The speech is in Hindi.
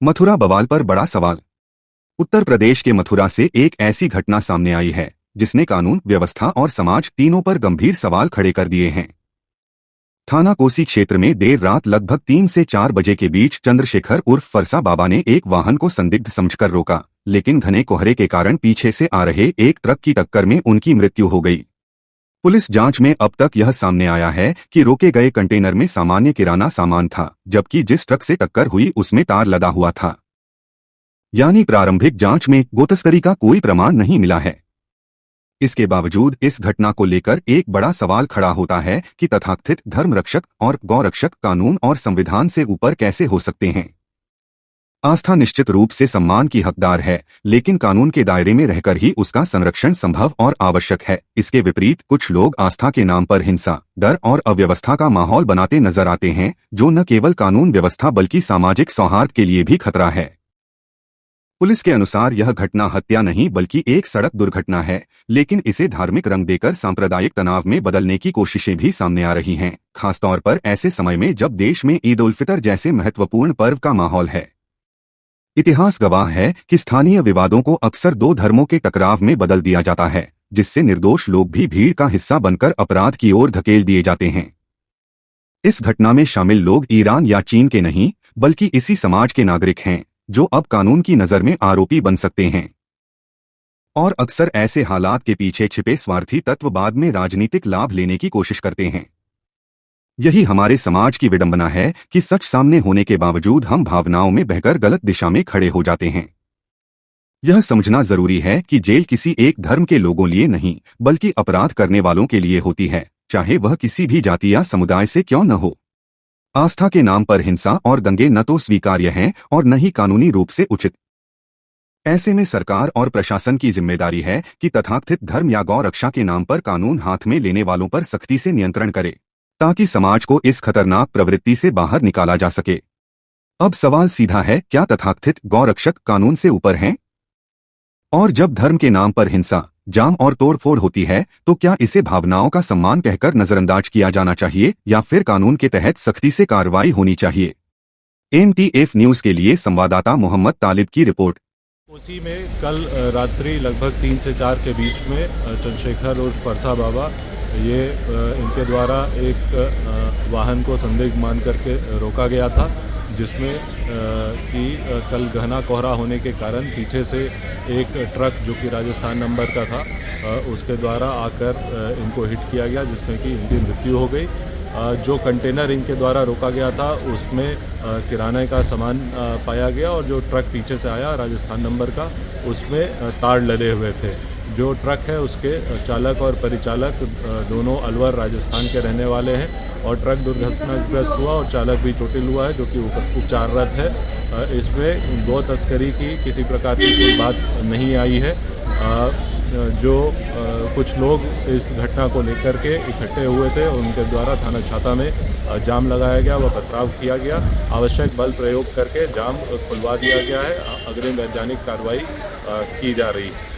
मथुरा बवाल पर बड़ा सवाल। उत्तर प्रदेश के मथुरा से एक ऐसी घटना सामने आई है जिसने कानून, व्यवस्था और समाज तीनों पर गंभीर सवाल खड़े कर दिए हैं। थाना कोसी क्षेत्र में देर रात लगभग 3 से 4 बजे के बीच चंद्रशेखर उर्फ फरसा बाबा ने एक वाहन को संदिग्ध समझकर रोका, लेकिन घने कोहरे के कारण पीछे से आ रहे एक ट्रक की टक्कर में उनकी मृत्यु हो गई। पुलिस जांच में अब तक यह सामने आया है कि रोके गए कंटेनर में सामान्य किराना सामान था, जबकि जिस ट्रक से टक्कर हुई उसमें तार लदा हुआ था। यानी प्रारंभिक जांच में गोतस्करी का कोई प्रमाण नहीं मिला है। इसके बावजूद इस घटना को लेकर एक बड़ा सवाल खड़ा होता है कि तथाकथित धर्मरक्षक और गौरक्षक कानून और संविधान से ऊपर कैसे हो सकते हैं। आस्था निश्चित रूप से सम्मान की हकदार है, लेकिन कानून के दायरे में रहकर ही उसका संरक्षण संभव और आवश्यक है। इसके विपरीत कुछ लोग आस्था के नाम पर हिंसा, डर और अव्यवस्था का माहौल बनाते नजर आते हैं, जो न केवल कानून व्यवस्था बल्कि सामाजिक सौहार्द के लिए भी खतरा है। पुलिस के अनुसार यह घटना हत्या नहीं बल्कि एक सड़क दुर्घटना है, लेकिन इसे धार्मिक रंग देकर सांप्रदायिक तनाव में बदलने की कोशिशें भी सामने आ रही हैं, खासतौर पर ऐसे समय में जब देश में ईद उल फितर जैसे महत्वपूर्ण पर्व का माहौल है। इतिहास गवाह है कि स्थानीय विवादों को अक्सर दो धर्मों के टकराव में बदल दिया जाता है, जिससे निर्दोष लोग भी भीड़ का हिस्सा बनकर अपराध की ओर धकेल दिए जाते हैं। इस घटना में शामिल लोग ईरान या चीन के नहीं, बल्कि इसी समाज के नागरिक हैं, जो अब कानून की नजर में आरोपी बन सकते हैं। और अक्सर ऐसे हालात के पीछे छिपे स्वार्थी तत्व बाद में राजनीतिक लाभ लेने की कोशिश करते हैं। यही हमारे समाज की विडंबना है कि सच सामने होने के बावजूद हम भावनाओं में बहकर गलत दिशा में खड़े हो जाते हैं। यह समझना जरूरी है कि जेल किसी एक धर्म के लोगों लिए नहीं, बल्कि अपराध करने वालों के लिए होती है, चाहे वह किसी भी जाति या समुदाय से क्यों न हो। आस्था के नाम पर हिंसा और दंगे न तो स्वीकार्य हैं और न ही कानूनी रूप से उचित। ऐसे में सरकार और प्रशासन की जिम्मेदारी है कि तथाकथित धर्म या गौ रक्षा के नाम पर कानून हाथ में लेने वालों पर सख्ती से नियंत्रण करे, ताकि समाज को इस खतरनाक प्रवृत्ति से बाहर निकाला जा सके। अब सवाल सीधा है, क्या तथाकथित गौरक्षक कानून से ऊपर हैं? और जब धर्म के नाम पर हिंसा, जाम और तोड़फोड़ होती है, तो क्या इसे भावनाओं का सम्मान कहकर नजरअंदाज किया जाना चाहिए या फिर कानून के तहत सख्ती से कार्रवाई होनी चाहिए? NTF न्यूज के लिए संवाददाता मोहम्मद तालिब की रिपोर्ट। कोसी में कल रात्रि लगभग 3 से 4 के बीच में चंद्रशेखर और फरसा बाबा ये इनके द्वारा एक वाहन को संदिग्ध मान करके रोका गया था, जिसमें कि कल घना कोहरा होने के कारण पीछे से एक ट्रक जो कि राजस्थान नंबर का था उसके द्वारा आकर इनको हिट किया गया, जिसमें कि इनकी मृत्यु हो गई। जो कंटेनर इनके द्वारा रोका गया था उसमें किराने का सामान पाया गया, और जो ट्रक पीछे से आया राजस्थान नंबर का उसमें तार लदे हुए थे। जो ट्रक है उसके चालक और परिचालक दोनों अलवर राजस्थान के रहने वाले हैं, और ट्रक दुर्घटनाग्रस्त हुआ और चालक भी चोटिल हुआ है, जो कि उपचाररत है। इसमें गौ तस्करी की किसी प्रकार की कोई बात नहीं आई है। जो कुछ लोग इस घटना को लेकर के इकट्ठे हुए थे, उनके द्वारा थाना छाता में जाम लगाया गया व पथराव किया गया। आवश्यक बल प्रयोग करके जाम खुलवा दिया गया है। अग्रिम वैधानिक कार्रवाई की जा रही है।